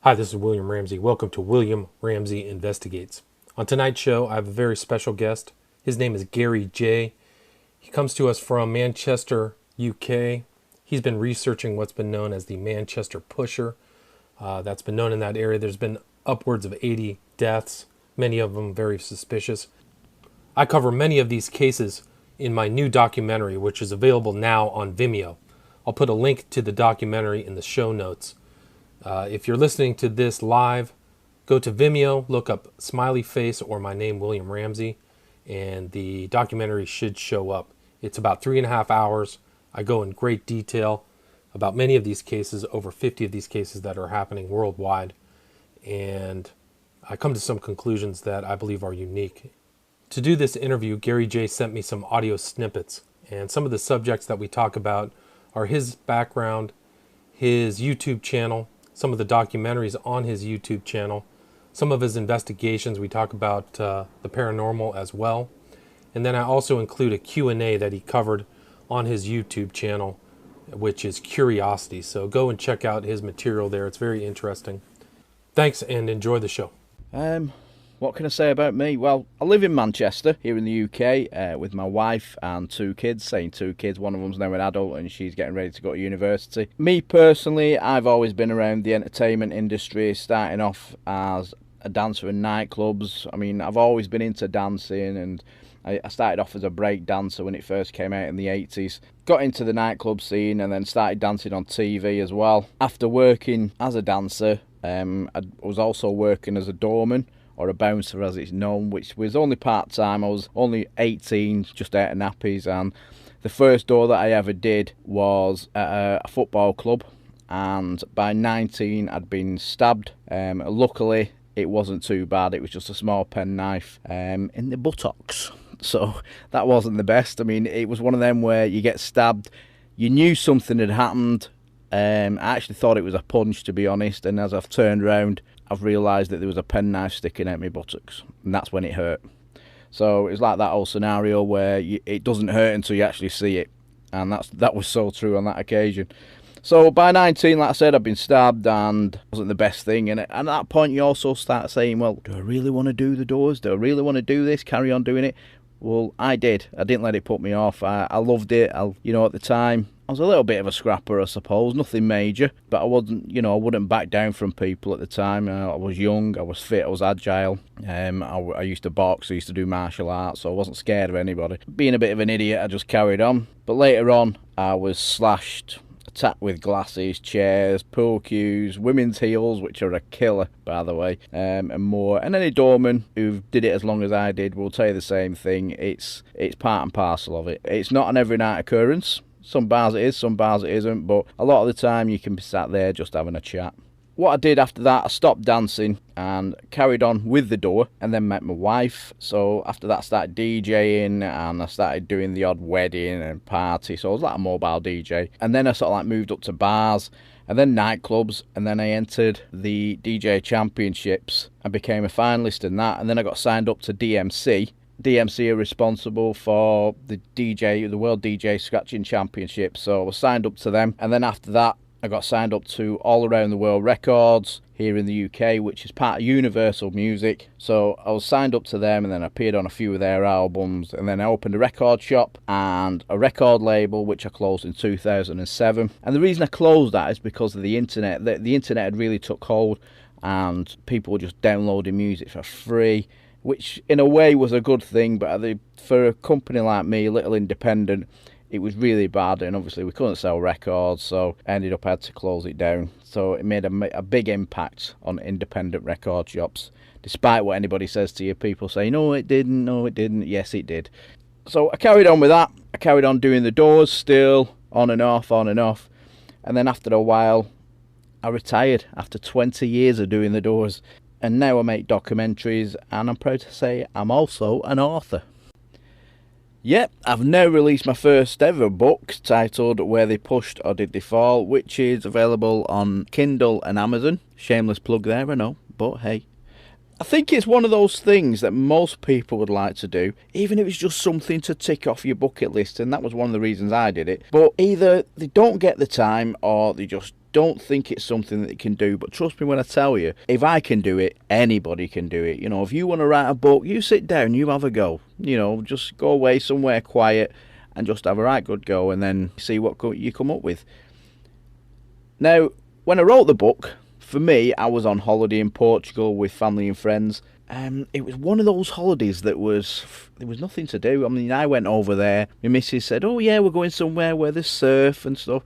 Hi, this is William Ramsey. Welcome to William Ramsey Investigates. On tonight's show, I have a very special guest. His name is Gary J. He comes to us from Manchester, UK. He's been researching what's been known as the Manchester Pusher. That's been known in that area. There's been upwards of 80 deaths, many of them very suspicious. I cover many of these cases in my new documentary, which is available now on Vimeo. I'll put a link to the documentary in the show notes. If you're listening to this live, go to Vimeo, look up Smiley Face or my name, William Ramsey, and the documentary should show up. It's about 3.5 hours. I go in great detail about many of these cases, over 50 of these cases that are happening worldwide, and I come to some conclusions that I believe are unique. To do this interview, Gary J sent me some audio snippets, and some of the subjects that we talk about are his background, his YouTube channel, some of the documentaries on his YouTube channel, some of his investigations. We talk about the paranormal as well. And then I also include a Q&A that he covered on his YouTube channel, which is Curiosity. So go and check out his material there. It's very interesting. Thanks and enjoy the show. What can I say about me? Well, I live in Manchester, here in the UK, with my wife and 2 kids. Saying 2 kids, one of them's now an adult and she's getting ready to go to university. Me personally, I've always been around the entertainment industry, starting off as a dancer in nightclubs. I mean, I've always been into dancing, and I started off as a break dancer when it first came out in the 80s. Got into the nightclub scene and then started dancing on TV as well. After working as a dancer, I was also working as a doorman, or a bouncer as it's known, which was only part-time. I was only 18, just out of nappies, and the first door that I ever did was at a football club, and by 19 I'd been stabbed. Luckily it wasn't too bad, it was just a small penknife in the buttocks, so that wasn't the best. I mean, it was one of them where you get stabbed, you knew something had happened. I actually thought it was a punch, to be honest, and as I've turned around I've realised that there was a penknife sticking out my buttocks, and that's when it hurt. So it's like that whole scenario where it doesn't hurt until you actually see it, and that was so true on that occasion. So by 19, like I said, I've been stabbed, and it wasn't the best thing. And at that point you also start saying, well, do I really want to do the doors? Do I really want to do this? Carry on doing it? Well, I did. I didn't let it put me off. I loved it. At the time, I was a little bit of a scrapper, I suppose. Nothing major, but I wasn't, I wouldn't back down from people at the time. I was young, I was fit, I was agile. I used to box, I used to do martial arts, so I wasn't scared of anybody. Being a bit of an idiot, I just carried on. But later on, I was slashed, attacked with glasses, chairs, pool cues, women's heels, which are a killer, by the way, and more. And any doorman who did it as long as I did will tell you the same thing. It's part and parcel of it. It's not an every night occurrence. Some bars it is, some bars it isn't, but a lot of the time you can be sat there just having a chat. What I did after that, I stopped dancing and carried on with the door, and then met my wife. So after that I started DJing, and I started doing the odd wedding and party, so I was like a mobile DJ. And then I sort of like moved up to bars, and then nightclubs, and then I entered the DJ championships and became a finalist in that, and then I got signed up to DMC. DMC are responsible for the World DJ Scratching Championship, so I was signed up to them. And then after that I got signed up to All Around the World Records here in the UK, which is part of Universal Music. So I was signed up to them, and then I appeared on a few of their albums, and then I opened a record shop and a record label, which I closed in 2007. And the reason I closed that is because of the internet. The internet had really took hold, and people were just downloading music for free, which in a way was a good thing, but for a company like me, a little independent, it was really bad, and obviously we couldn't sell records, so I ended up had to close it down. So it made a big impact on independent record shops. Despite what anybody says to you, people say, no it didn't, yes it did. So I carried on with that. I carried on doing the doors still, on and off, and then after a while I retired after 20 years of doing the doors. And now I make documentaries, and I'm proud to say I'm also an author. Yep, I've now released my first ever book titled Where They Pushed or Did They Fall, which is available on Kindle and Amazon. Shameless plug there, I know, but hey. I think it's one of those things that most people would like to do, even if it's just something to tick off your bucket list, and that was one of the reasons I did it. But either they don't get the time or they just don't think it's something that they can do. But trust me when I tell you, if I can do it, anybody can do it. You know, if you want to write a book, you sit down, you have a go. You know, just go away somewhere quiet and just have a right good go, and then see what you come up with. Now, when I wrote the book, for me, I was on holiday in Portugal with family and friends. It was one of those holidays that there was nothing to do. I mean, I went over there. My missus said, "Oh yeah, we're going somewhere where there's surf and stuff."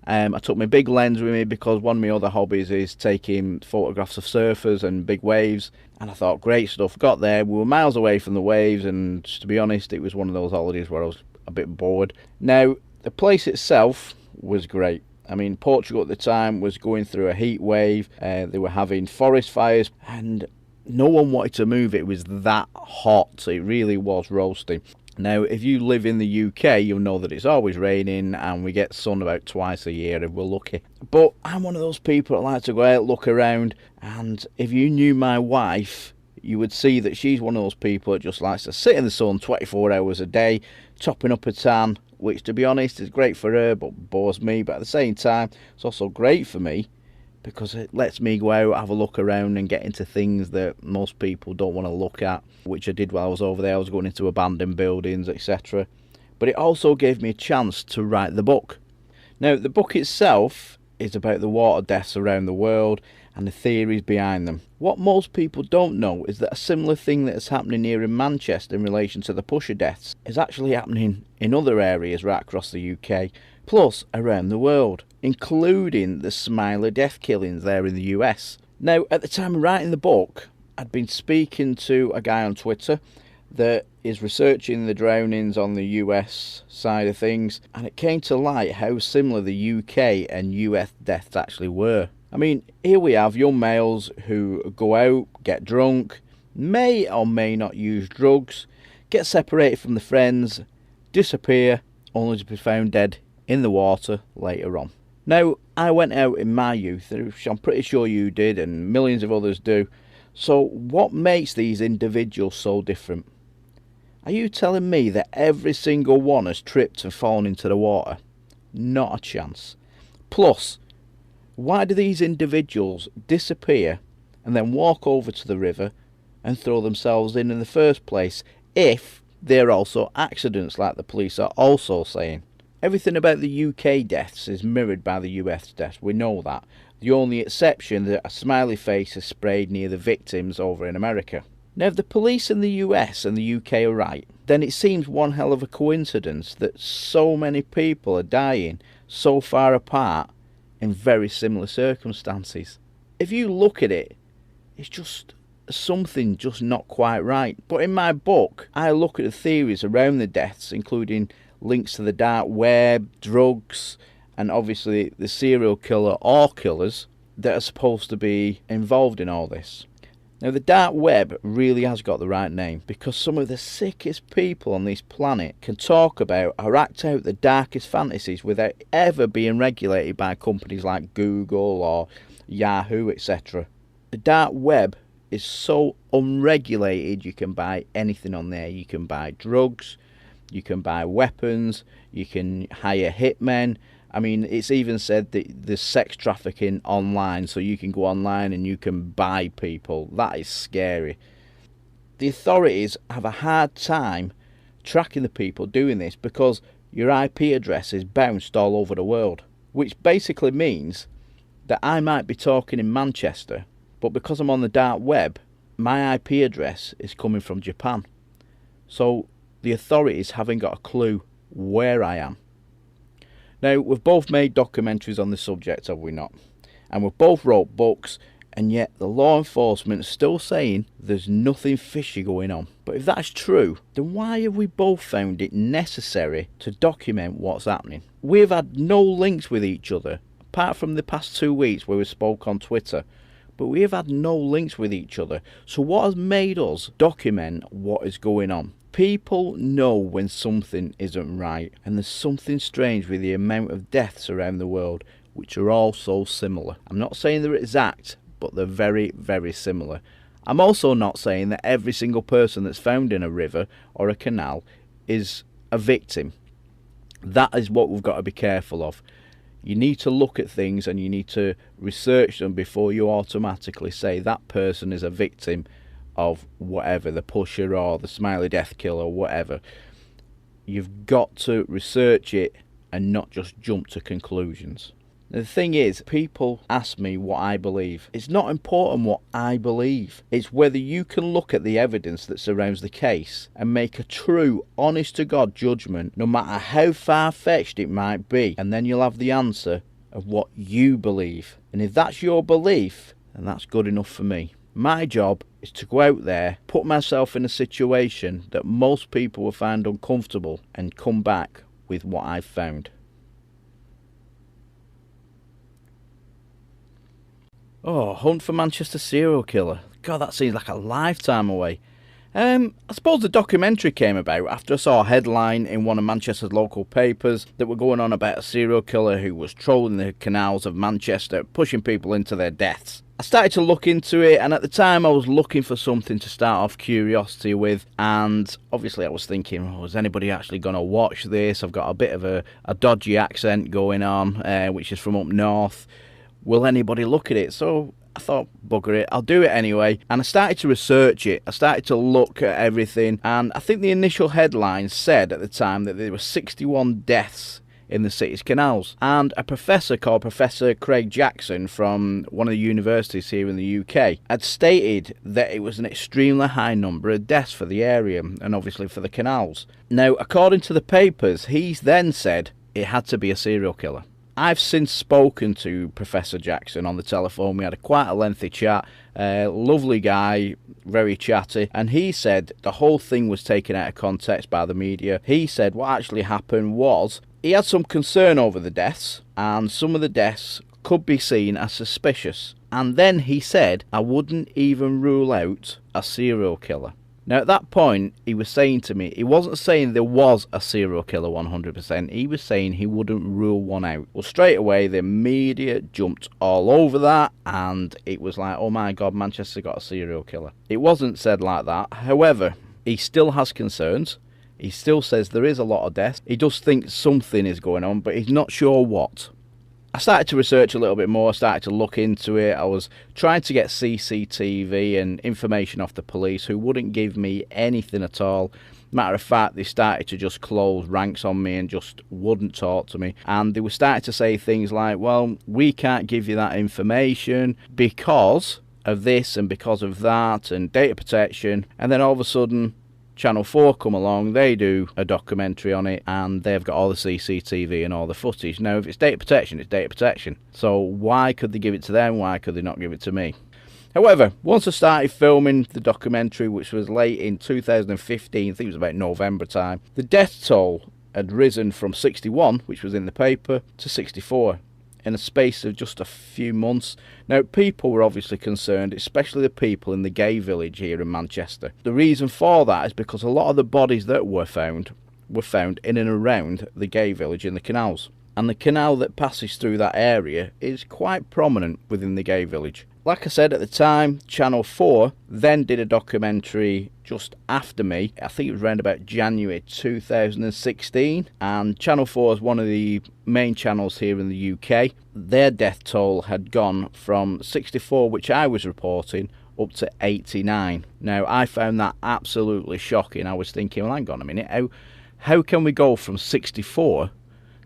I took my big lens with me because one of my other hobbies is taking photographs of surfers and big waves. And I thought, great stuff. Got there, we were miles away from the waves, and to be honest, it was one of those holidays where I was a bit bored. Now, the place itself was great. I mean, Portugal at the time was going through a heat wave. They were having forest fires and no one wanted to move. It was that hot. It really was roasting. Now, if you live in the UK, you'll know that it's always raining and we get sun about twice a year if we're lucky. But I'm one of those people that like to go out, look around, and if you knew my wife, you would see that she's one of those people that just likes to sit in the sun 24 hours a day, chopping up a tan, which, to be honest, is great for her but bores me. But at the same time, it's also great for me because it lets me go out, have a look around and get into things that most people don't want to look at, which I did while I was over there. I was going into abandoned buildings, etc. But it also gave me a chance to write the book. Now, the book itself is about the water deaths around the world and the theories behind them. What most people don't know is that a similar thing that is happening here in Manchester in relation to the pusher deaths is actually happening in other areas right across the UK, plus around the world, including the Smiler death killings there in the US. Now, at the time of writing the book, I'd been speaking to a guy on Twitter that is researching the drownings on the US side of things, and it came to light how similar the UK and US deaths actually were. I mean, here we have young males who go out, get drunk, may or may not use drugs, get separated from the friends, disappear, only to be found dead in the water later on. Now, I went out in my youth, which I'm pretty sure you did and millions of others do. So what makes these individuals so different? Are you telling me that every single one has tripped and fallen into the water? Not a chance. Plus, why do these individuals disappear and then walk over to the river and throw themselves in the first place if they're also accidents like the police are also saying? Everything about the UK deaths is mirrored by the US deaths, we know that. The only exception that a smiley face is sprayed near the victims over in America. Now, if the police in the US and the UK are right, then it seems one hell of a coincidence that so many people are dying so far apart in very similar circumstances. If you look at it, it's just something just not quite right. But in my book, I look at the theories around the deaths, including links to the dark web, drugs, and obviously the serial killer or killers that are supposed to be involved in all this. Now, the dark web really has got the right name because some of the sickest people on this planet can talk about or act out the darkest fantasies without ever being regulated by companies like Google or Yahoo, etc. The dark web is so unregulated, you can buy anything on there. You can buy drugs, you can buy weapons, you can hire hitmen. I mean, it's even said that there's sex trafficking online, so you can go online and you can buy people. That is scary. The authorities have a hard time tracking the people doing this because your IP address is bounced all over the world, which basically means that I might be talking in Manchester, but because I'm on the dark web, my IP address is coming from Japan. So the authorities haven't got a clue where I am. Now, we've both made documentaries on the subject, have we not? And we've both wrote books, and yet the law enforcement is still saying there's nothing fishy going on. But if that's true, then why have we both found it necessary to document what's happening? We've had no links with each other, apart from the past 2 weeks where we spoke on Twitter. But we have had no links with each other. So what has made us document what is going on? People know when something isn't right, and there's something strange with the amount of deaths around the world, which are all so similar. I'm not saying they're exact, but they're very, very similar. I'm also not saying that every single person that's found in a river or a canal is a victim. That is what we've got to be careful of. You need to look at things and you need to research them before you automatically say that person is a victim of whatever, the pusher or the smiley death killer or whatever. You've got to research it and not just jump to conclusions. The thing is, people ask me what I believe. It's not important what I believe. It's whether you can look at the evidence that surrounds the case and make a true, honest-to-God judgment, no matter how far-fetched it might be, and then you'll have the answer of what you believe. And if that's your belief, then that's good enough for me. My job is to go out there, put myself in a situation that most people will find uncomfortable, and come back with what I've found. Oh, hunt for Manchester serial killer. God, that seems like a lifetime away. I suppose the documentary came about after I saw a headline in one of Manchester's local papers that were going on about a serial killer who was trolling the canals of Manchester, pushing people into their deaths. I started to look into it, and at the time I was looking for something to start off curiosity with, and obviously I was thinking, oh, is anybody actually going to watch this? I've got a bit of a dodgy accent going on, which is from up north. Will anybody look at it? So I thought, bugger it, I'll do it anyway. And I started to research it. I started to look at everything. And I think the initial headline said at the time that there were 61 deaths in the city's canals. And a professor called Professor Craig Jackson from one of the universities here in the UK had stated that it was an extremely high number of deaths for the area and obviously for the canals. Now, according to the papers, he's then said it had to be a serial killer. I've since spoken to Professor Jackson on the telephone. We had quite a lengthy chat. Lovely guy, very chatty. And he said the whole thing was taken out of context by the media. He said what actually happened was he had some concern over the deaths, and some of the deaths could be seen as suspicious. And then he said, I wouldn't even rule out a serial killer. Now, at that point, he was saying to me, he wasn't saying there was a serial killer 100%, he was saying he wouldn't rule one out. Well, straight away, the media jumped all over that, and it was like, oh my God, Manchester got a serial killer. It wasn't said like that. However, he still has concerns. He still says there is a lot of deaths. He does think something is going on, but he's not sure what. I started to research a little bit more, started to look into it. I was trying to get CCTV and information off the police, who wouldn't give me anything at all. Matter of fact, they started to just close ranks on me and just wouldn't talk to me. And they were starting to say things like, well, we can't give you that information because of this and because of that and data protection. And then all of a sudden, Channel 4 come along, they do a documentary on it, and they've got all the CCTV and all the footage. Now, if it's data protection, it's data protection. So why could they give it to them? Why could they not give it to me? However, once I started filming the documentary, which was late in 2015, I think it was about November time, the death toll had risen from 61, which was in the paper, to 64. In a space of just a few months. Now, people were obviously concerned, especially the people in the gay village here in Manchester. The reason for that is because a lot of the bodies that were found in and around the gay village in the canals. And the canal that passes through that area is quite prominent within the gay village. Like I said, at the time, Channel 4 then did a documentary just after me. I think it was around about January 2016. And Channel 4 is one of the main channels here in the UK. Their death toll had gone from 64, which I was reporting, up to 89. Now, I found that absolutely shocking. I was thinking, well, hang on a minute, how can we go from 64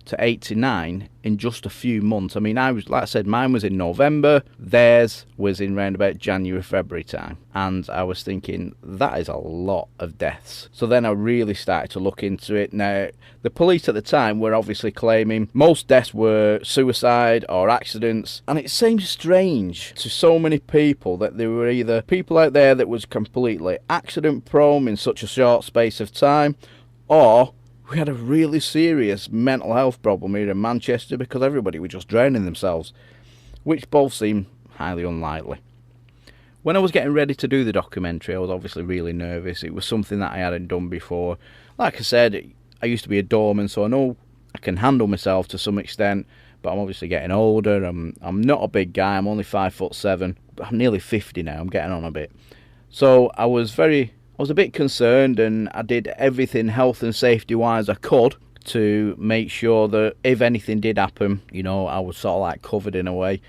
to 89 in just a few months? I mean, like I said, mine was in November, theirs was in round about January, February time, and I was thinking that is a lot of deaths. So then I really started to look into it. Now, the police at the time were obviously claiming most deaths were suicide or accidents, and it seems strange to so many people that there were either people out there that was completely accident prone in such a short space of time, or we had a really serious mental health problem here in Manchester because everybody was just drowning themselves, which both seem highly unlikely. When I was getting ready to do the documentary, I was obviously really nervous. It was something that I hadn't done before. Like I said, I used to be a doorman, so I know I can handle myself to some extent, but I'm obviously getting older. I'm not a big guy. I'm only 5'7", but I'm nearly 50 now. I'm getting on a bit. So I was a bit concerned, and I did everything health and safety wise I could to make sure that if anything did happen, I was sort of like covered in a way.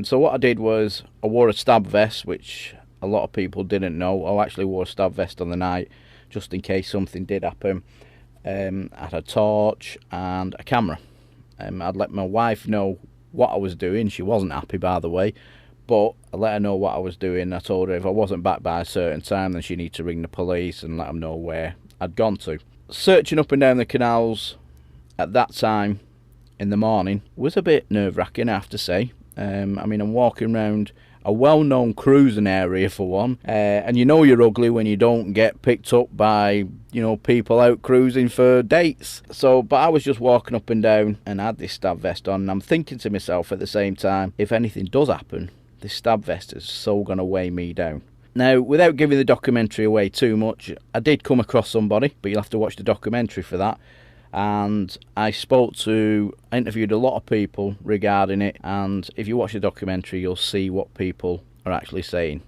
So what I did was I wore a stab vest, which a lot of people didn't know. I actually wore a stab vest on the night just in case something did happen. I had a torch and a camera. I'd let my wife know what I was doing. She wasn't happy, by the way, but I let her know what I was doing. I told her if I wasn't back by a certain time, then she needed to ring the police and let them know where I'd gone to. Searching up and down the canals at that time in the morning was a bit nerve-wracking, I have to say. I'm walking around a well-known cruising area for one, and you're ugly when you don't get picked up by people out cruising for dates. But I was just walking up and down and I had this stab vest on, and I'm thinking to myself at the same time, if anything does happen, this stab vest is so going to weigh me down. Now, without giving the documentary away too much, I did come across somebody, but you'll have to watch the documentary for that. And I interviewed a lot of people regarding it, and if you watch the documentary, you'll see what people are actually saying.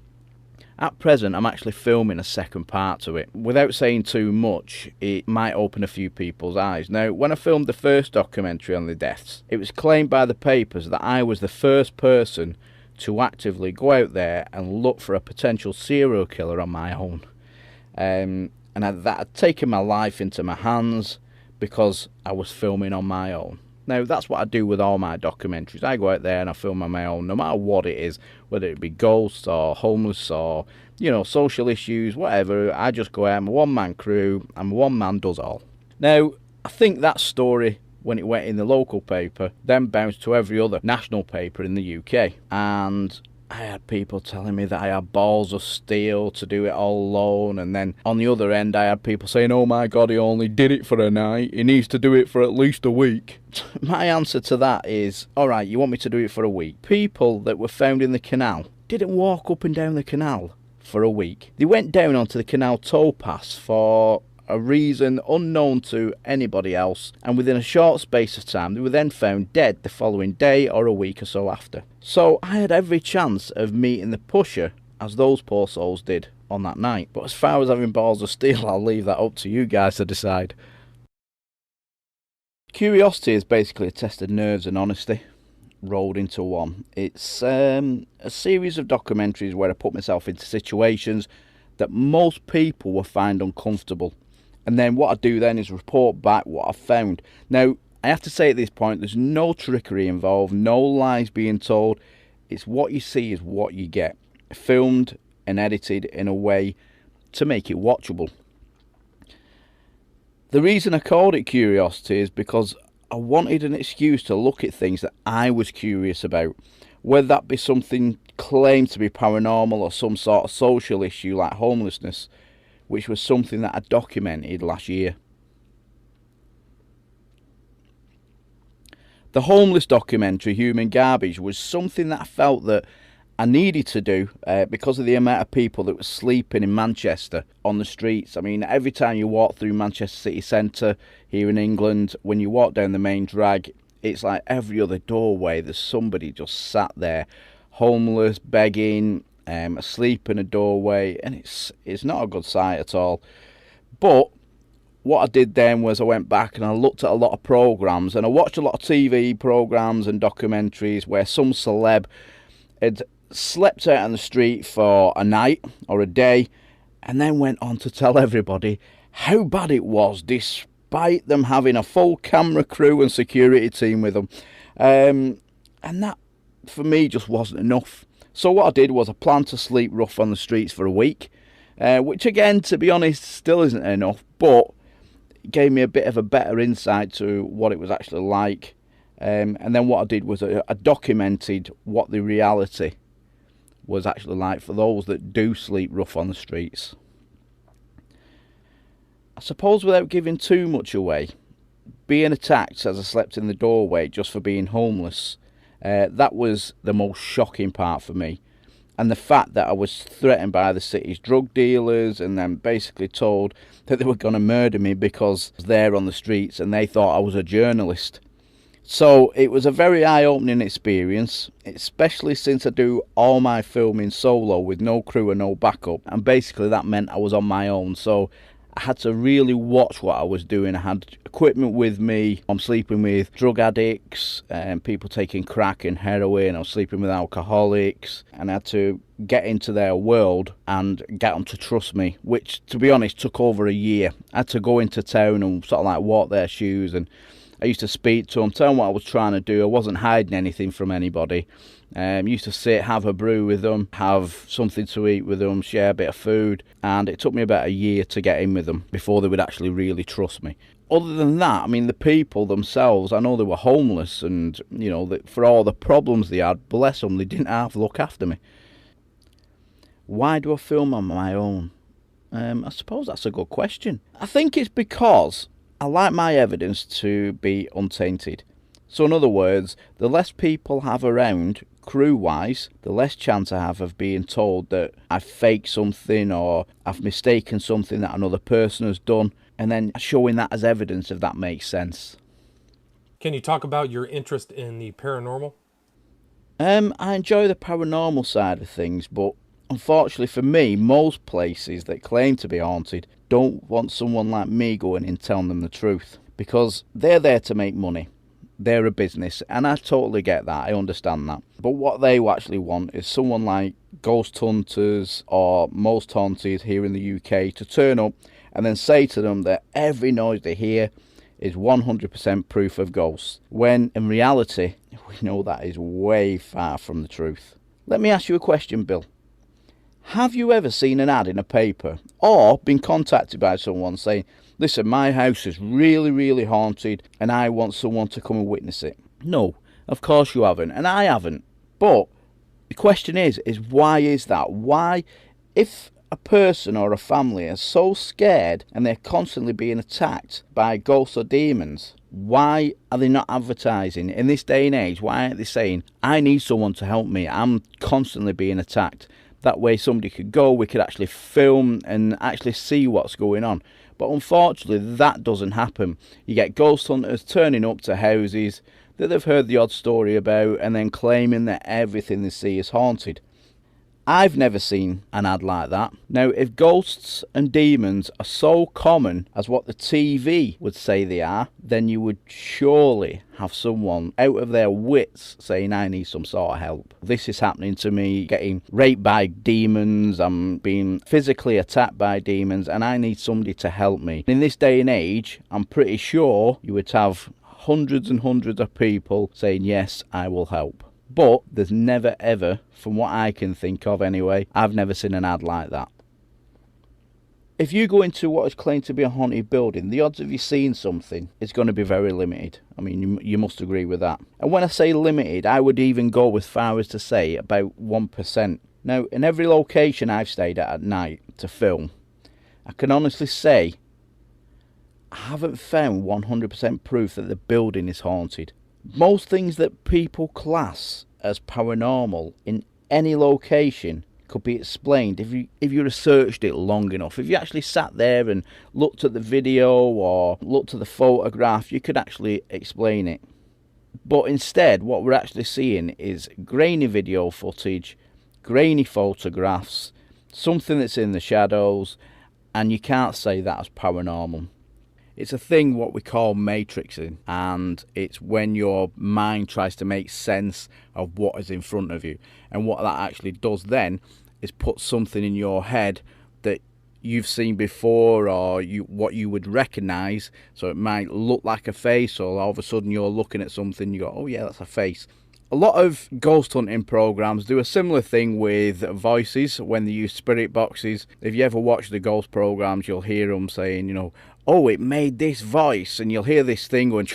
At present, I'm actually filming a second part to it. Without saying too much, it might open a few people's eyes. Now, when I filmed the first documentary on the deaths, it was claimed by the papers that I was the first person to actively go out there and look for a potential serial killer on my own. That had taken my life into my hands because I was filming on my own. Now, that's what I do with all my documentaries. I go out there and I film on my own, no matter what it is, whether it be ghosts or homeless or, social issues, whatever. I just go out, I'm a one-man crew, I'm a one-man does all. Now, I think that story, when it went in the local paper, then bounced to every other national paper in the UK. And I had people telling me that I had balls of steel to do it all alone, and then on the other end I had people saying, oh my god, he only did it for a night, he needs to do it for at least a week. My answer to that is, alright, you want me to do it for a week? People that were found in the canal didn't walk up and down the canal for a week. They went down onto the canal towpaths for a reason unknown to anybody else, and within a short space of time they were then found dead the following day or a week or so after. So I had every chance of meeting the pusher, as those poor souls did on that night. But as far as having balls of steel, I'll leave that up to you guys to decide. Curiosity is basically a test of nerves and honesty rolled into one. It's a series of documentaries where I put myself into situations that most people will find uncomfortable. And then what I do then is report back what I've found. Now, I have to say at this point, there's no trickery involved, no lies being told. It's what you see is what you get. Filmed and edited in a way to make it watchable. The reason I called it Curiosity is because I wanted an excuse to look at things that I was curious about. Whether that be something claimed to be paranormal or some sort of social issue like homelessness, which was something that I documented last year. The homeless documentary, Human Garbage, was something that I felt that I needed to do because of the amount of people that were sleeping in Manchester on the streets. I mean, every time you walk through Manchester city centre here in England, when you walk down the main drag, it's like every other doorway there's somebody just sat there, homeless, begging, asleep in a doorway, and it's not a good sight at all. But what I did then was I went back and I looked at a lot of programmes, and I watched a lot of TV programmes and documentaries where some celeb had slept out on the street for a night or a day and then went on to tell everybody how bad it was despite them having a full camera crew and security team with them. And that for me just wasn't enough. So what I did was I planned to sleep rough on the streets for a week, which again, to be honest, still isn't enough, but it gave me a bit of a better insight to what it was actually like. And then what I did was I documented what the reality was actually like for those that do sleep rough on the streets. I suppose without giving too much away, being attacked as I slept in the doorway just for being homeless, that was the most shocking part for me. And the fact that I was threatened by the city's drug dealers and then basically told that they were going to murder me because I was there on the streets and they thought I was a journalist. So it was a very eye-opening experience, especially since I do all my filming solo with no crew and no backup, and basically that meant I was on my own. So I had to really watch what I was doing. I had equipment with me. I'm sleeping with drug addicts and people taking crack and heroin. I was sleeping with alcoholics, and I had to get into their world and get them to trust me, which, to be honest, took over a year. I had to go into town and sort of like walk their shoes, and I used to speak to them, tell them what I was trying to do. I wasn't hiding anything from anybody. Used to sit, have a brew with them, have something to eat with them, share a bit of food, and it took me about a year to get in with them before they would actually really trust me. Other than that, I mean, the people themselves, I know they were homeless, and, you know, for all the problems they had, bless them, they didn't have to look after me. Why do I film on my own? I suppose that's a good question. I think it's because I like my evidence to be untainted. So in other words, the less people have around, crew-wise, the less chance I have of being told that I've faked something or I've mistaken something that another person has done, and then showing that as evidence, if that makes sense. Can you talk about your interest in the paranormal? I enjoy the paranormal side of things, but unfortunately for me, most places that claim to be haunted don't want someone like me going in telling them the truth, because they're there to make money. They're a business, and I totally get that, I understand that. But what they actually want is someone like Ghost Hunters or Most Haunted here in the UK to turn up and then say to them that every noise they hear is 100% proof of ghosts, when in reality we know that is way far from the truth. Let me ask you a question, Bill. Have you ever seen an ad in a paper or been contacted by someone saying, listen, my house is really, really haunted and I want someone to come and witness it? No, of course you haven't, and I haven't. But the question is why is that? Why, if a person or a family is so scared and they're constantly being attacked by ghosts or demons, why are they not advertising? In this day and age, why aren't they saying, I need someone to help me, I'm constantly being attacked? That way somebody could go, we could actually film and actually see what's going on. But unfortunately, that doesn't happen. You get ghost hunters turning up to houses that they've heard the odd story about and then claiming that everything they see is haunted. I've never seen an ad like that. Now, if ghosts and demons are so common as what the TV would say they are, then you would surely have someone out of their wits saying, I need some sort of help. This is happening to me, getting raped by demons, I'm being physically attacked by demons, and I need somebody to help me. In this day and age, I'm pretty sure you would have hundreds and hundreds of people saying, yes, I will help. But there's never ever, from what I can think of anyway, I've never seen an ad like that. If you go into what is claimed to be a haunted building, the odds of you seeing something is going to be very limited. I mean, you must agree with that. And when I say limited, I would even go as far as to say about 1%. Now, in every location I've stayed at night to film, I can honestly say I haven't found 100% proof that the building is haunted. Most things that people class as paranormal in any location could be explained if you researched it long enough. If you actually sat there and looked at the video or looked at the photograph, you could actually explain it. But instead, what we're actually seeing is grainy video footage, grainy photographs, something that's in the shadows, and you can't say that as paranormal. It's a thing what we call matrixing, and it's when your mind tries to make sense of what is in front of you. And what that actually does then is put something in your head that you've seen before or what you would recognise. So it might look like a face, or all of a sudden you're looking at something, you go, oh yeah, that's a face. A lot of ghost hunting programs do a similar thing with voices when they use spirit boxes. If you ever watch the ghost programs, you'll hear them saying, you know, oh, it made this voice, and you'll hear this thing going,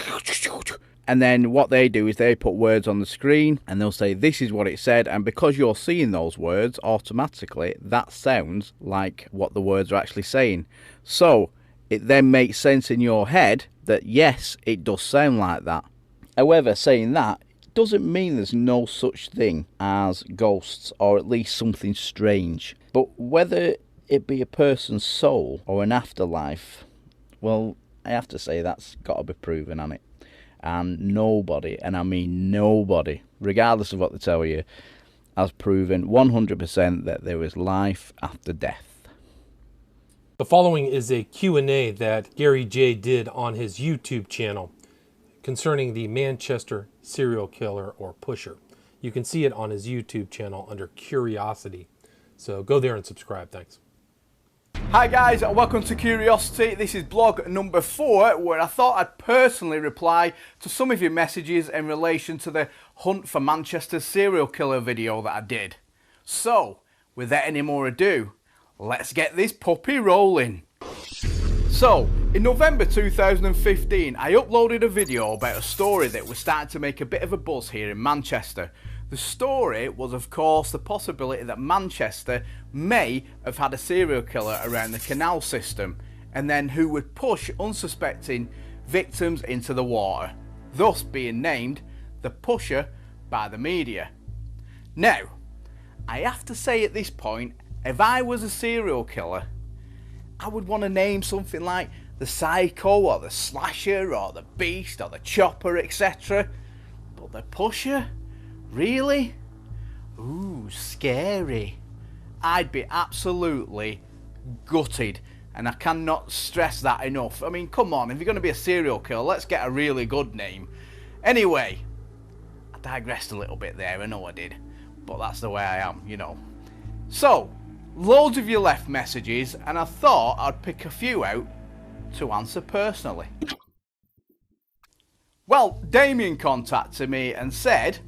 and then what they do is they put words on the screen and they'll say, this is what it said, and because you're seeing those words, automatically that sounds like what the words are actually saying. So it then makes sense in your head that yes, it does sound like that. However, saying that doesn't mean there's no such thing as ghosts, or at least something strange. But whether it be a person's soul or an afterlife, well, I have to say that's got to be proven, hasn't it? and nobody, and I mean nobody, regardless of what they tell you, has proven 100% that there is life after death. The following is a Q&A that Gary J did on his YouTube channel concerning the Manchester serial killer or pusher. You can see it on his YouTube channel under Curiosity. So go there and subscribe. Thanks. Hi guys, welcome to Curiosity. This is blog number 4, where I thought I'd personally reply to some of your messages in relation to the Hunt for Manchester serial killer video that I did. So, without any more ado, let's get this puppy rolling. So, in November 2015, I uploaded a video about a story that was starting to make a bit of a buzz here in Manchester. The story was, of course, the possibility that Manchester may have had a serial killer around the canal system, and then who would push unsuspecting victims into the water, thus being named the Pusher by the media. Now, I have to say at this point, if I was a serial killer, I would want to name something like the Psycho or the Slasher or the Beast or the Chopper, etc. But the Pusher? Really? Ooh, scary. I'd be absolutely gutted, and I cannot stress that enough. I mean, come on, if you're going to be a serial killer, let's get a really good name. Anyway, I digressed a little bit there, I know I did, but that's the way I am, you know. So, loads of you left messages, and I thought I'd pick a few out to answer personally. Well, Damien contacted me and said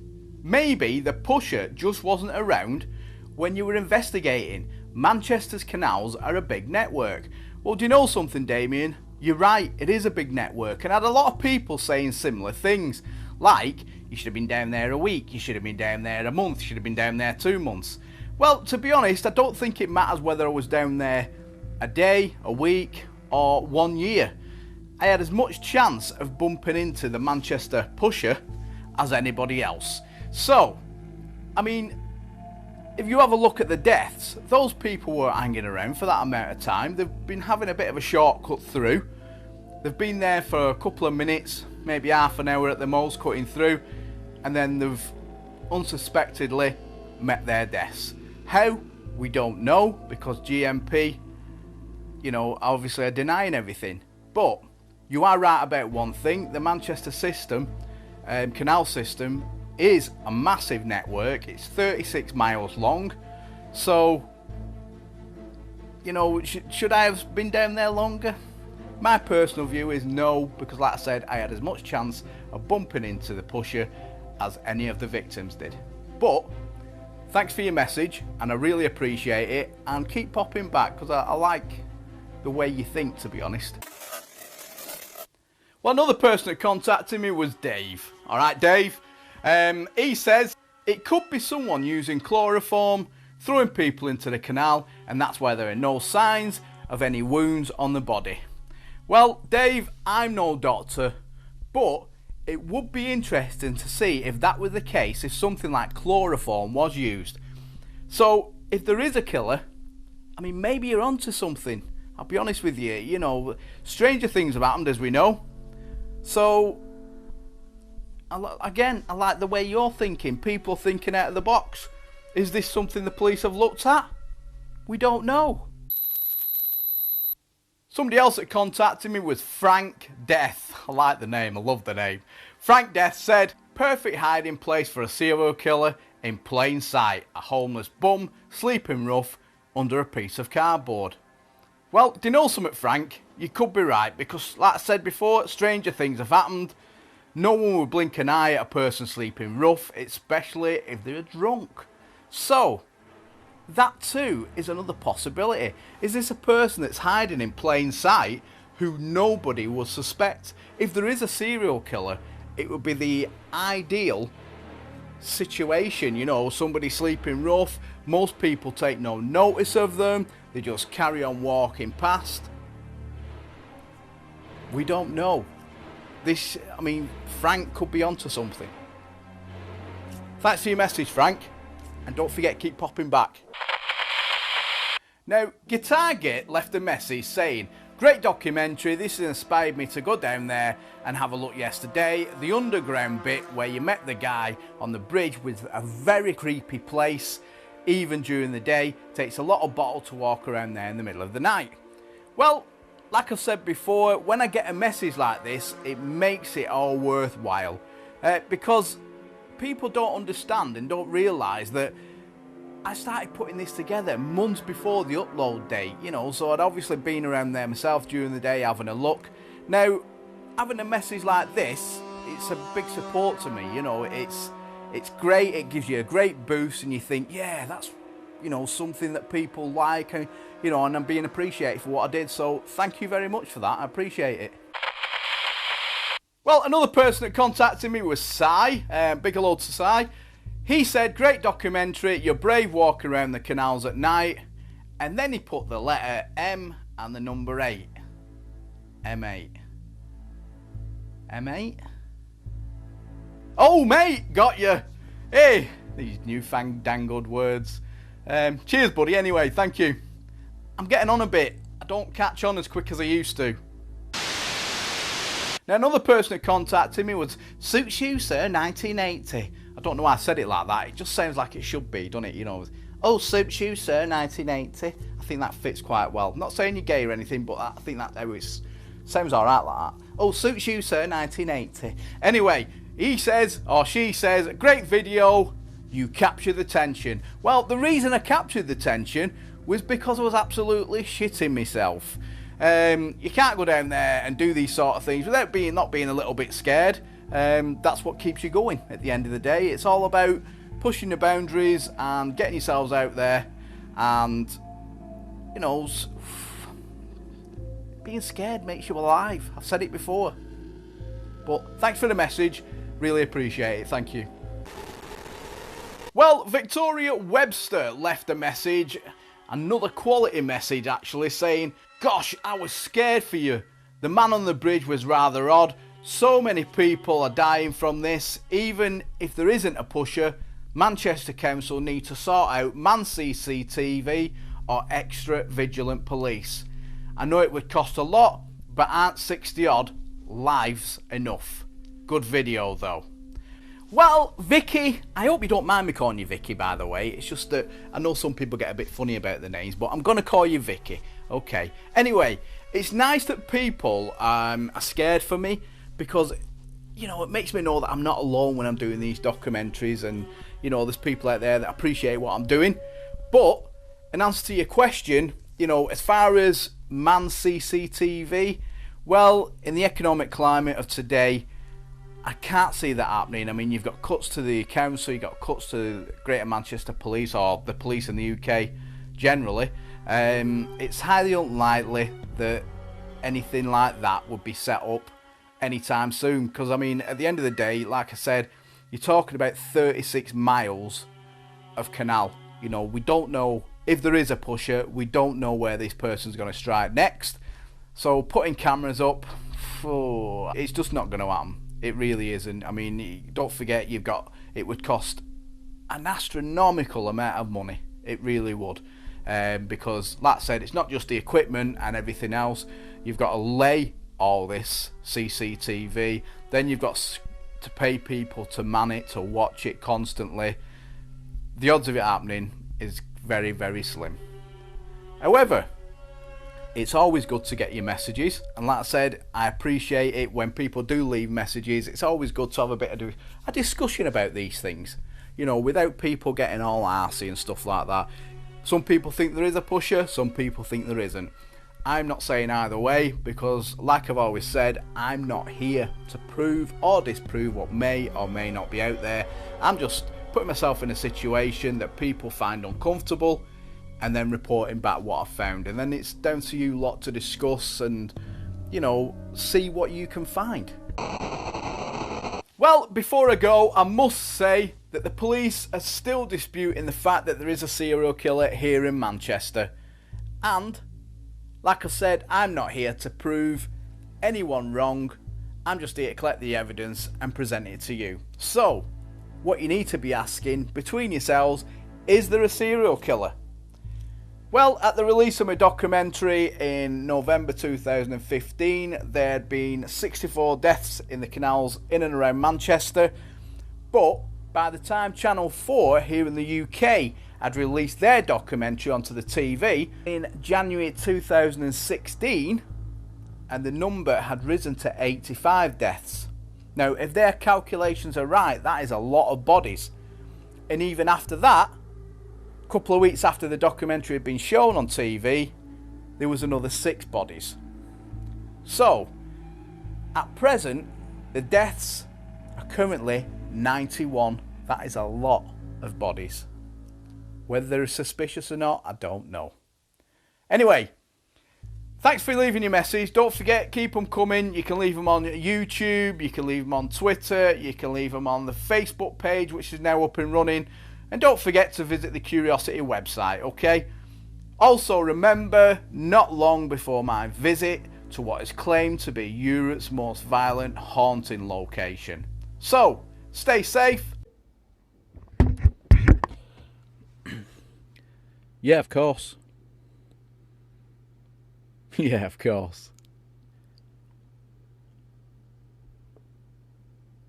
maybe the Pusher just wasn't around when you were investigating. Manchester's canals are a big network. Well, do you know something, Damien? You're right, it is a big network, and I had a lot of people saying similar things, like, you should have been down there a week, you should have been down there a month, you should have been down there 2 months. Well, to be honest, I don't think it matters whether I was down there a day, a week, or 1 year. I had as much chance of bumping into the Manchester Pusher as anybody else. So, I mean, if you have a look at the deaths, those people were hanging around for that amount of time. They've been having a bit of a shortcut through. They've been there for a couple of minutes, maybe half an hour at the most, cutting through, and then they've unsuspectedly met their deaths. How? We don't know, because GMP, you know, obviously are denying everything. But you are right about one thing, the Manchester system, canal system, is a massive network. It's 36 miles long. So, you know, should I have been down there longer? My personal view is no, because like I said, I had as much chance of bumping into the Pusher as any of the victims did. But thanks for your message, and I really appreciate it, and keep popping back, because I like the way you think, to be honest. Well, another person that contacted me was Dave. Alright, Dave. He says it could be someone using chloroform, throwing people into the canal, and that's why there are no signs of any wounds on the body. Well, Dave, I'm no doctor, but it would be interesting to see if that were the case, if something like chloroform was used. So, if there is a killer, I mean, maybe you're onto something. I'll be honest with you, you know, stranger things have happened, as we know. So, again, I like the way you're thinking, people thinking out of the box. Is this something the police have looked at? We don't know. Somebody else that contacted me was Frank Death. I like the name, I love the name. Frank Death said, perfect hiding place for a serial killer in plain sight. A homeless bum, sleeping rough, under a piece of cardboard. Well, do you know something, Frank? You could be right, because like I said before, stranger things have happened. No one would blink an eye at a person sleeping rough, especially if they're drunk. So, that too is another possibility. Is this a person that's hiding in plain sight who nobody will suspect? If there is a serial killer, it would be the ideal situation, you know, somebody sleeping rough, most people take no notice of them, they just carry on walking past. We don't know. This, I mean, Frank could be onto something. Thanks for your message, Frank, and don't forget, keep popping back. Now, Guitar Git left a message saying, Great documentary. This has inspired me to go down there and have a look yesterday. The underground bit where you met the guy on the bridge was a very creepy place. Even during the day, takes a lot of bottle to walk around there in the middle of the night. Well, like I've said before, when I get a message like this, it makes it all worthwhile. Because people don't understand and don't realise that I started putting this together months before the upload date, you know, so I'd obviously been around there myself during the day having a look. Now, having a message like this, it's a big support to me, you know, it's great, it gives you a great boost and you think, yeah, that's, you know, something that people like, and, you know, and I'm being appreciated for what I did, so thank you very much for that, I appreciate it. Well, another person that contacted me was Si, big hello to Si. He said, great documentary, you're brave walking around the canals at night. And then he put the letter M and the number 8. M8. M8? Oh, mate, got you. Hey, these newfangled words. Cheers, buddy, anyway, thank you. I'm getting on a bit. I don't catch on as quick as I used to. Now, another person that contacted me was, suits you, sir, 1980. I don't know why I said it like that. It just sounds like it should be, doesn't it? You know, oh, suits you, sir, 1980. I think that fits quite well. I'm not saying you're gay or anything, but I think that sounds all right like that. Oh, suits you, sir, 1980. Anyway, he says, or she says, great video, you captured the tension. Well, the reason I captured the tension was because I was absolutely shitting myself. You can't go down there and do these sort of things without not being a little bit scared. That's what keeps you going at the end of the day. It's all about pushing the boundaries and getting yourselves out there, and you know, being scared makes you alive. I've said it before. But thanks for the message, really appreciate it, thank you. Well, Victoria Webster left a message, another quality message actually, saying, gosh, I was scared for you. The man on the bridge was rather odd. So many people are dying from this. Even if there isn't a pusher, Manchester Council need to sort out man CCTV or extra vigilant police. I know it would cost a lot, but aren't 60 odd lives enough? Good video though. Well, Vicky, I hope you don't mind me calling you Vicky, by the way. It's just that I know some people get a bit funny about the names, but I'm going to call you Vicky. Okay. Anyway, it's nice that people are scared for me, because, you know, it makes me know that I'm not alone when I'm doing these documentaries, and, you know, there's people out there that appreciate what I'm doing. But, in answer to your question, you know, as far as man CCTV, well, in the economic climate of today, I can't see that happening. I mean, you've got cuts to the council, you've got cuts to Greater Manchester Police, or the police in the UK generally. It's highly unlikely that anything like that would be set up anytime soon, because I mean, at the end of the day, like I said, you're talking about 36 miles of canal. You know, we don't know if there is a pusher, we don't know where this person's going to strike next, so putting cameras up, it's just not going to happen. It really isn't. I mean, don't forget, it would cost an astronomical amount of money. It really would, because like I said, it's not just the equipment and everything else. You've got to lay all this CCTV, then you've got to pay people to man it, to watch it constantly. The odds of it happening is very, very slim. However, it's always good to get your messages, and like I said, I appreciate it when people do leave messages. It's always good to have a bit of a discussion about these things, you know, without people getting all arsey and stuff like that. Some people think there is a pusher, some people think there isn't. I'm not saying either way, because like I've always said, I'm not here to prove or disprove what may or may not be out there. I'm just putting myself in a situation that people find uncomfortable, and then reporting back what I've found, and then it's down to you lot to discuss and, you know, see what you can find. Well, before I go, I must say that the police are still disputing the fact that there is a serial killer here in Manchester, and like I said, I'm not here to prove anyone wrong. I'm just here to collect the evidence and present it to you. So, what you need to be asking between yourselves, is there a serial killer? Well, at the release of my documentary in November 2015, there had been 64 deaths in the canals in and around Manchester. But by the time Channel 4 here in the UK had released their documentary onto the TV in January 2016, and the number had risen to 85 deaths. Now, if their calculations are right, that is a lot of bodies. And even after that, a couple of weeks after the documentary had been shown on TV, there was another 6 bodies. So, at present, the deaths are currently 91. That is a lot of bodies. Whether they're suspicious or not, I don't know. Anyway, thanks for leaving your message. Don't forget, keep them coming. You can leave them on YouTube, you can leave them on Twitter, you can leave them on the Facebook page, which is now up and running. And don't forget to visit the Curiosity website, okay? Also remember, not long before my visit to what is claimed to be Europe's most violent haunting location. So, stay safe. Yeah, of course. Yeah, of course.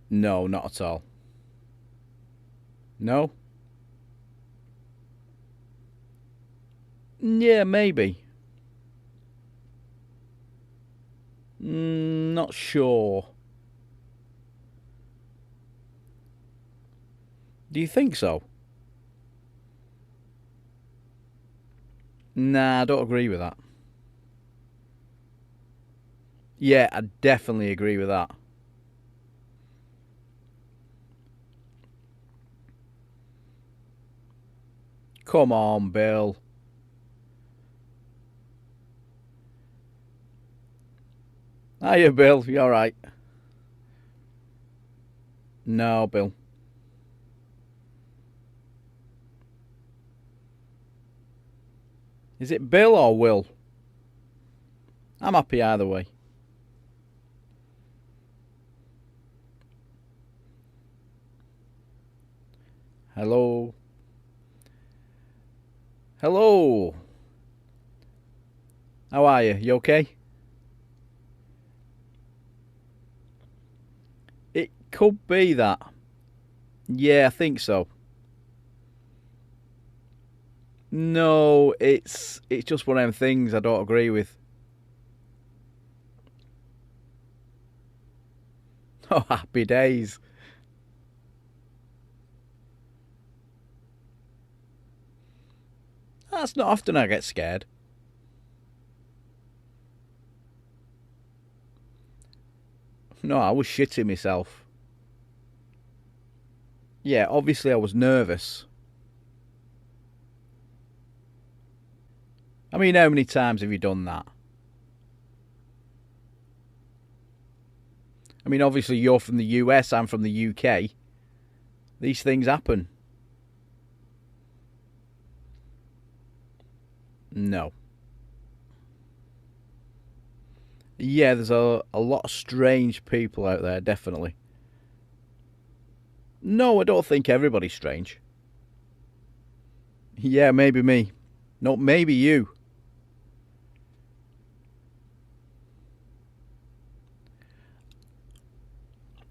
No, not at all. No? Yeah, maybe. Not sure. Do you think so? Nah, I don't agree with that. Yeah, I definitely agree with that. Come on, Bill. Hiya, Bill. You alright? No, Bill. Is it Bill or Will? I'm happy either way. Hello? Hello? How are you? You okay? It could be that. Yeah, I think so. No, it's just one of them things I don't agree with. Oh, happy days. That's not often I get scared. No, I was shitting myself. Yeah, obviously I was nervous. I mean, how many times have you done that? I mean, obviously you're from the US, I'm from the UK. These things happen. No. Yeah, there's a lot of strange people out there, definitely. No, I don't think everybody's strange. Yeah, maybe me. No, maybe you.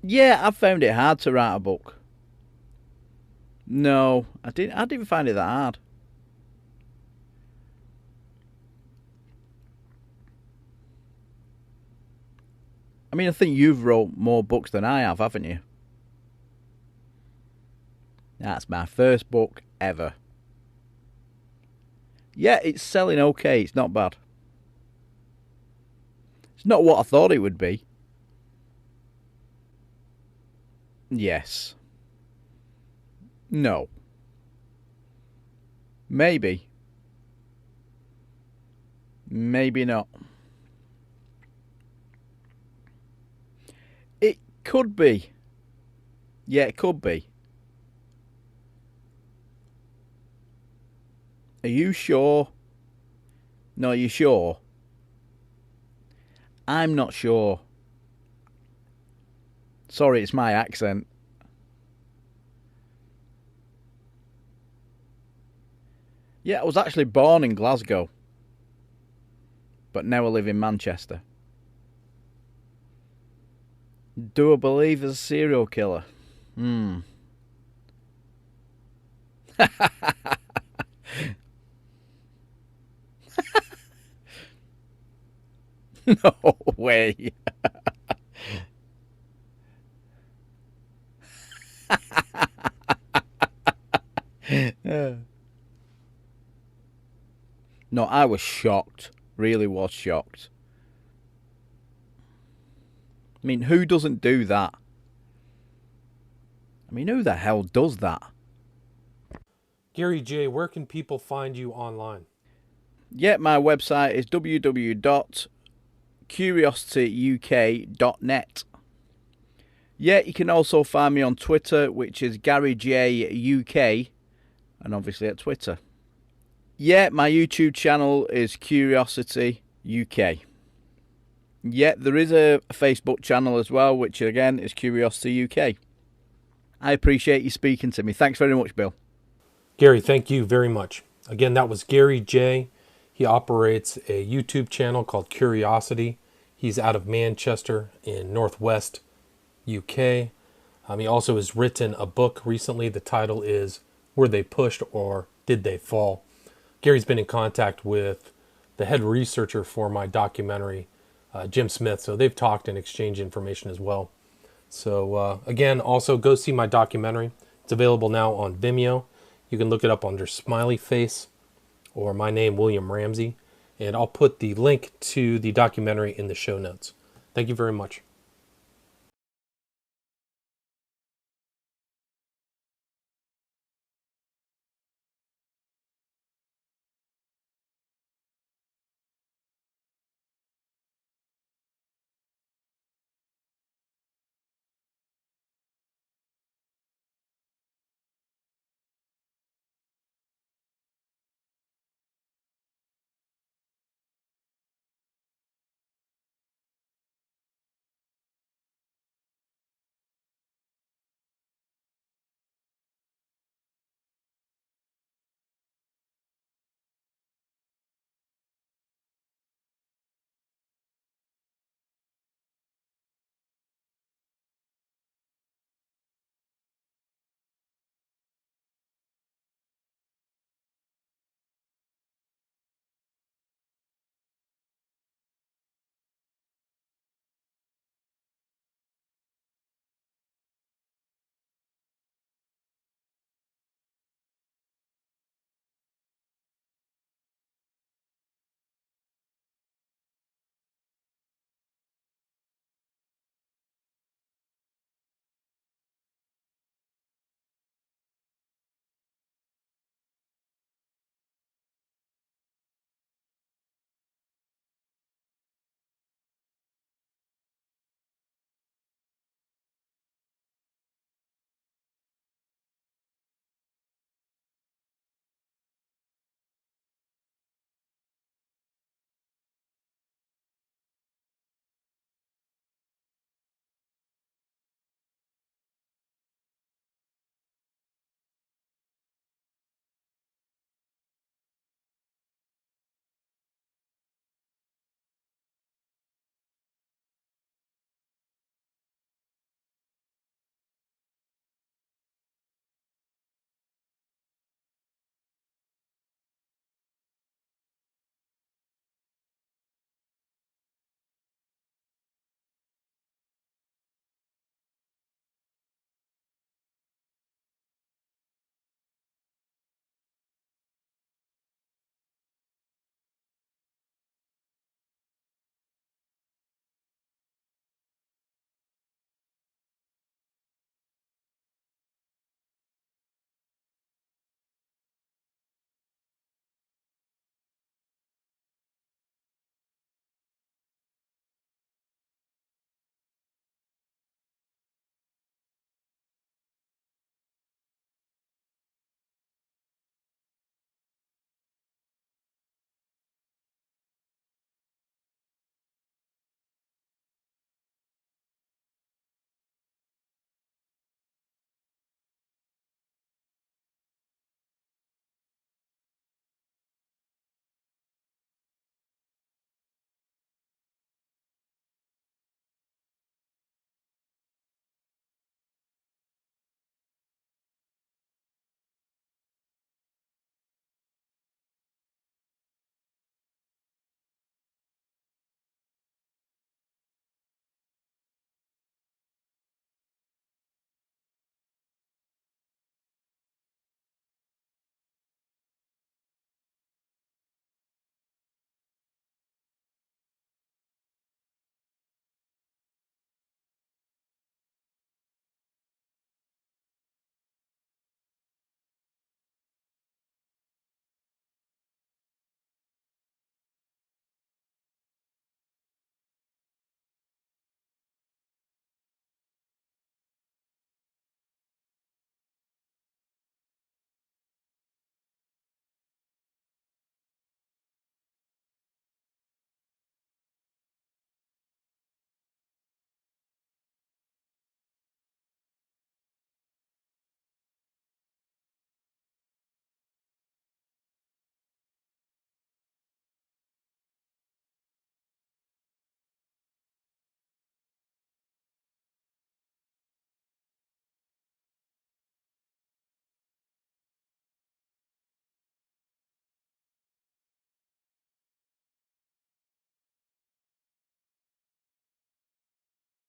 Yeah, I found it hard to write a book. No, I didn't find it that hard. I mean, I think you've wrote more books than I have, haven't you? That's my first book ever. Yeah, it's selling okay. It's not bad. It's not what I thought it would be. Yes. No. Maybe. Maybe not. It could be. Yeah, it could be. Are you sure? No, are you sure? I'm not sure. Sorry, it's my accent. Yeah, I was actually born in Glasgow, but now I live in Manchester. Do I believe there's a serial killer? Hmm. No way. No, I was shocked. Really was shocked. I mean, who doesn't do that? I mean, who the hell does that? Gary J, where can people find you online? Yeah, my website is www.curiosityuk.net. Yeah, you can also find me on Twitter, which is GaryJUK, and obviously at Twitter. Yeah, my YouTube channel is Curiosity UK. Yeah, there is a Facebook channel as well, which again is Curiosity UK. I appreciate you speaking to me. Thanks very much, Bill. Gary, thank you very much. Again, that was Gary J. He operates a YouTube channel called Curiosity. He's out of Manchester in Northwest UK. He also has written a book recently. The title is Were They Pushed or Did They Fall? Gary's been in contact with the head researcher for my documentary, Jim Smith. So they've talked and exchanged information as well. So again, also go see my documentary. It's available now on Vimeo. You can look it up under Smiley Face or my name, William Ramsey. And I'll put the link to the documentary in the show notes. Thank you very much.